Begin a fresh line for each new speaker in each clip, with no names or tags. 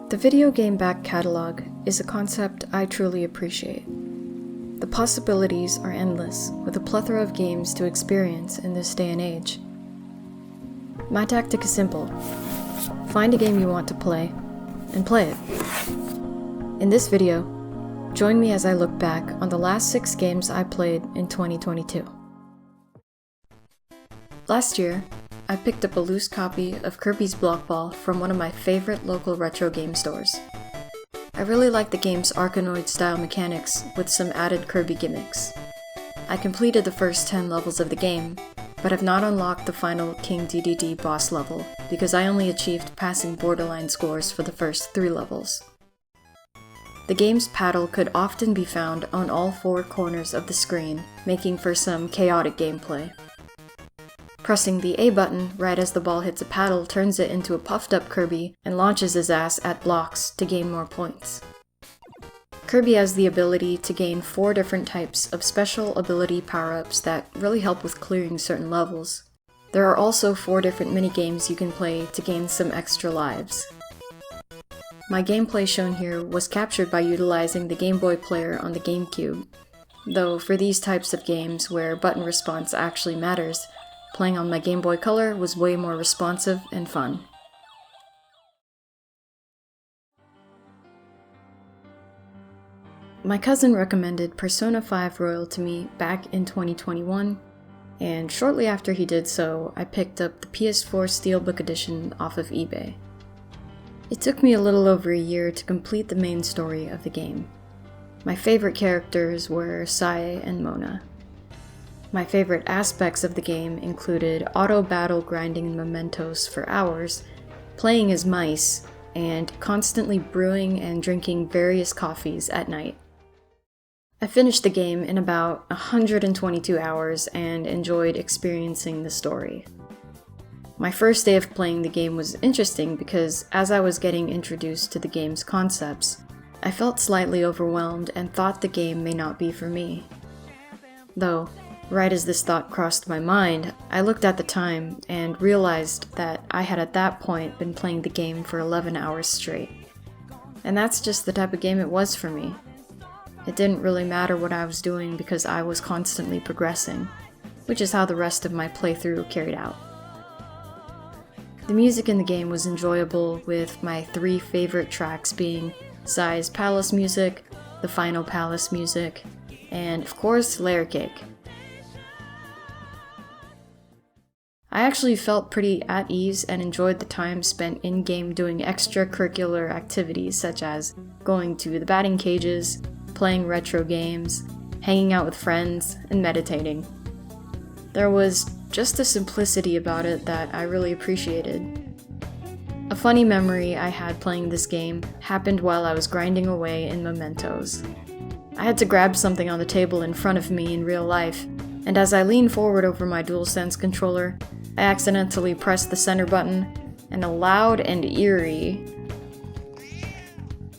The video game back catalog is a concept I truly appreciate. The possibilities are endless, with a plethora of games to experience in this day and age. My tactic is simple. Find a game you want to play, and play it. In this video, join me as I look back on the last 6 games I played in 2022. Last year, I picked up a loose copy of Kirbys Block Ball from one of my favorite local retro game stores. I really like the game's Arkanoid-style mechanics with some added Kirby gimmicks. I completed the first 10 levels of the game, but have not unlocked the final King DDD boss level because I only achieved passing borderline scores for the first 3 levels. The game's paddle could often be found on all 4 corners of the screen, making for some chaotic gameplay. Pressing the A button right as the ball hits a paddle turns it into a puffed up Kirby and launches his ass at blocks to gain more points. Kirby has the ability to gain 4 different types of special ability power-ups that really help with clearing certain levels. There are also 4 different minigames you can play to gain some extra lives. My gameplay shown here was captured by utilizing the Game Boy player on the GameCube, though for these types of games where button response actually matters, playing on my Game Boy Color was way more responsive and fun. My cousin recommended Persona 5 Royal to me back in 2021, and shortly after he did so, I picked up the PS4 Steelbook Edition off of eBay. It took me a little over a year to complete the main story of the game. My favorite characters were Sae and Mona. My favorite aspects of the game included auto-battle grinding mementos for hours, playing as mice, and constantly brewing and drinking various coffees at night. I finished the game in about 122 hours and enjoyed experiencing the story. My first day of playing the game was interesting because as I was getting introduced to the game's concepts, I felt slightly overwhelmed and thought the game may not be for me. Though, right as this thought crossed my mind, I looked at the time and realized that I had at that point been playing the game for 11 hours straight. And that's just the type of game it was for me. It didn't really matter what I was doing because I was constantly progressing, which is how the rest of my playthrough carried out. The music in the game was enjoyable, with my 3 favorite tracks being Sae's Palace music, the Final Palace music, and of course, Layer Cake. I actually felt pretty at ease and enjoyed the time spent in-game doing extracurricular activities such as going to the batting cages, playing retro games, hanging out with friends, and meditating. There was just a simplicity about it that I really appreciated. A funny memory I had playing this game happened while I was grinding away in mementos. I had to grab something on the table in front of me in real life, and as I leaned forward over my DualSense controller, I accidentally pressed the center button, and a loud and eerie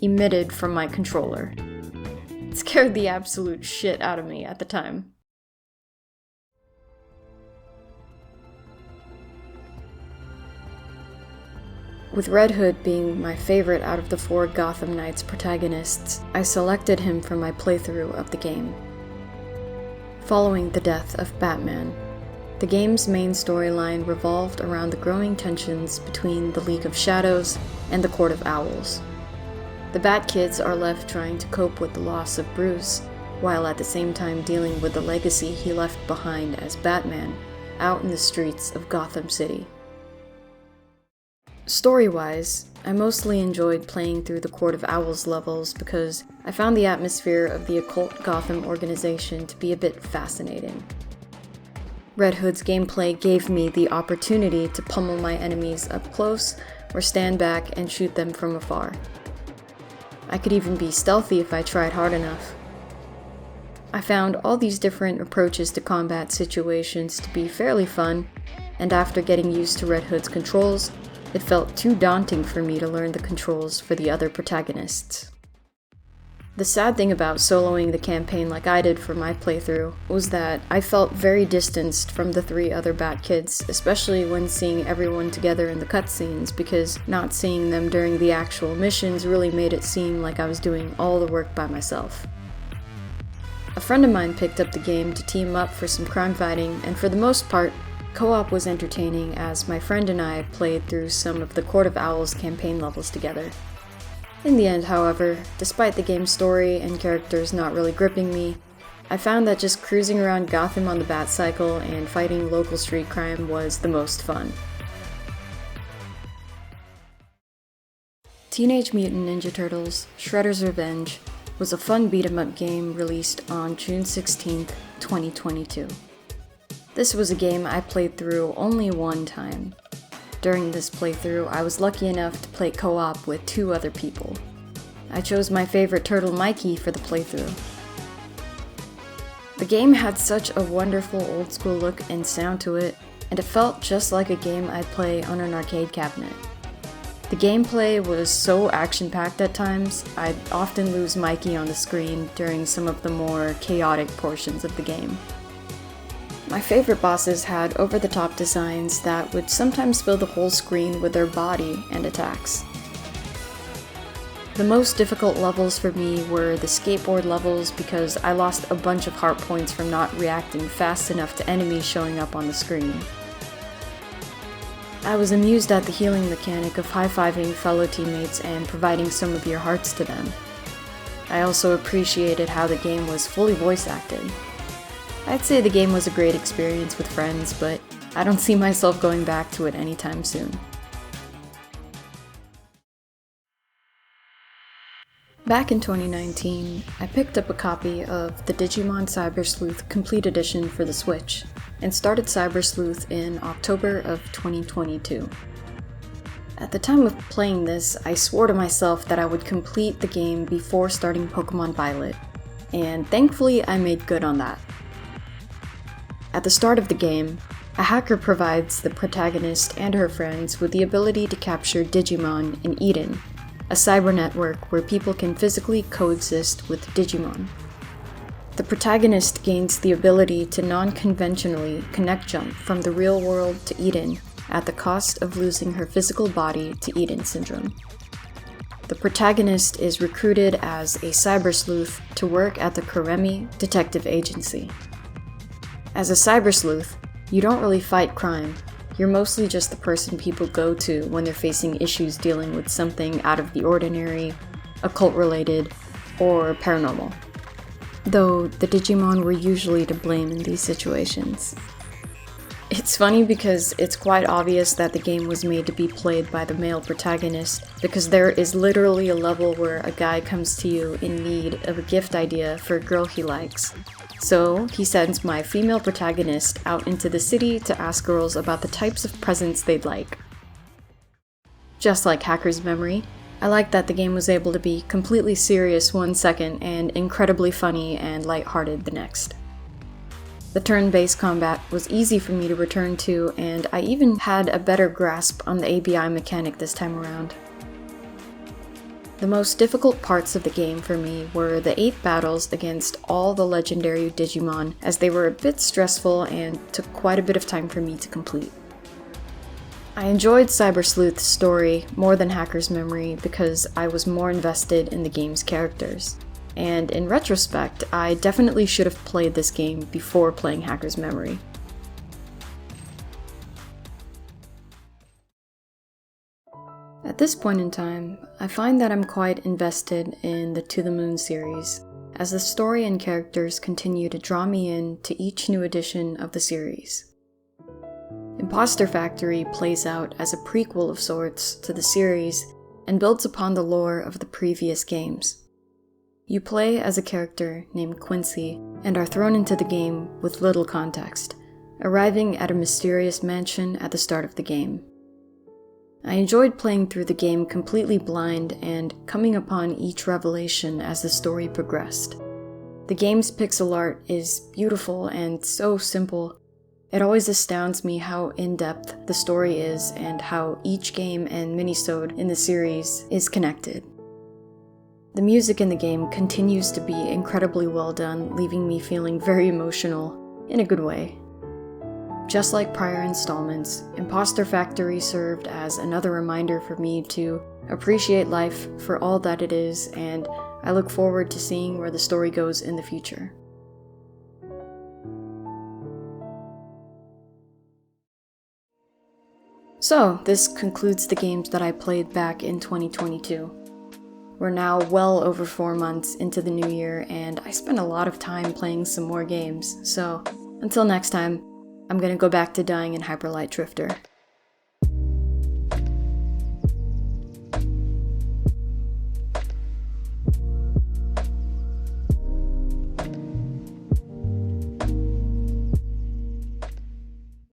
emitted from my controller. It scared the absolute shit out of me at the time. With Red Hood being my favorite out of the 4 Gotham Knight's protagonists, I selected him for my playthrough of the game. Following the death of Batman, the game's main storyline revolved around the growing tensions between the League of Shadows and the Court of Owls. The Bat-Kids are left trying to cope with the loss of Bruce, while at the same time dealing with the legacy he left behind as Batman out in the streets of Gotham City. Story-wise, I mostly enjoyed playing through the Court of Owls levels because I found the atmosphere of the occult Gotham organization to be a bit fascinating. Red Hood's gameplay gave me the opportunity to pummel my enemies up close or stand back and shoot them from afar. I could even be stealthy if I tried hard enough. I found all these different approaches to combat situations to be fairly fun, and after getting used to Red Hood's controls, it felt too daunting for me to learn the controls for the other protagonists. The sad thing about soloing the campaign like I did for my playthrough was that I felt very distanced from the 3 other Bat Kids, especially when seeing everyone together in the cutscenes, because not seeing them during the actual missions really made it seem like I was doing all the work by myself. A friend of mine picked up the game to team up for some crime fighting, and for the most part, co-op was entertaining as my friend and I played through some of the Court of Owls campaign levels together. In the end, however, despite the game's story and characters not really gripping me, I found that just cruising around Gotham on the Bat-Cycle and fighting local street crime was the most fun. Teenage Mutant Ninja Turtles: Shredder's Revenge was a fun beat-em-up game released on June 16, 2022. This was a game I played through only one time. During this playthrough, I was lucky enough to play co-op with 2 other people. I chose my favorite turtle Mikey for the playthrough. The game had such a wonderful old-school look and sound to it, and it felt just like a game I'd play on an arcade cabinet. The gameplay was so action-packed at times, I'd often lose Mikey on the screen during some of the more chaotic portions of the game. My favorite bosses had over-the-top designs that would sometimes fill the whole screen with their body and attacks. The most difficult levels for me were the skateboard levels because I lost a bunch of heart points from not reacting fast enough to enemies showing up on the screen. I was amused at the healing mechanic of high-fiving fellow teammates and providing some of your hearts to them. I also appreciated how the game was fully voice-acted. I'd say the game was a great experience with friends, but I don't see myself going back to it anytime soon. Back in 2019, I picked up a copy of the Digimon Cyber Sleuth Complete Edition for the Switch, and started Cyber Sleuth in October of 2022. At the time of playing this, I swore to myself that I would complete the game before starting Pokemon Violet, and thankfully I made good on that. At the start of the game, a hacker provides the protagonist and her friends with the ability to capture Digimon in Eden, a cyber network where people can physically coexist with Digimon. The protagonist gains the ability to non-conventionally connect jump from the real world to Eden at the cost of losing her physical body to Eden syndrome. The protagonist is recruited as a cyber sleuth to work at the Kirby Detective Agency. As a cyber sleuth, you don't really fight crime. You're mostly just the person people go to when they're facing issues dealing with something out of the ordinary, occult-related, or paranormal. Though the Digimon were usually to blame in these situations. It's funny because it's quite obvious that the game was made to be played by the male protagonist, because there is literally a level where a guy comes to you in need of a gift idea for a girl he likes. So, he sends my female protagonist out into the city to ask girls about the types of presents they'd like. Just like Hacker's Memory, I like that the game was able to be completely serious one second and incredibly funny and lighthearted the next. The turn-based combat was easy for me to return to, and I even had a better grasp on the ABI mechanic this time around. The most difficult parts of the game for me were the 8 battles against all the legendary Digimon, as they were a bit stressful and took quite a bit of time for me to complete. I enjoyed Cyber Sleuth's story more than Hacker's Memory because I was more invested in the game's characters. And in retrospect, I definitely should have played this game before playing Hacker's Memory. At this point in time, I find that I'm quite invested in the To the Moon series, as the story and characters continue to draw me in to each new edition of the series. Imposter Factory plays out as a prequel of sorts to the series and builds upon the lore of the previous games. You play as a character named Quincy and are thrown into the game with little context, arriving at a mysterious mansion at the start of the game. I enjoyed playing through the game completely blind and coming upon each revelation as the story progressed. The game's pixel art is beautiful and so simple. It always astounds me how in-depth the story is and how each game and minisode in the series is connected. The music in the game continues to be incredibly well done, leaving me feeling very emotional, in a good way. Just like prior installments, Imposter Factory served as another reminder for me to appreciate life for all that it is, and I look forward to seeing where the story goes in the future. So, this concludes the games that I played back in 2022. We're now well over 4 months into the new year, and I spent a lot of time playing some more games, so until next time, I'm gonna go back to dying in Hyperlight Drifter.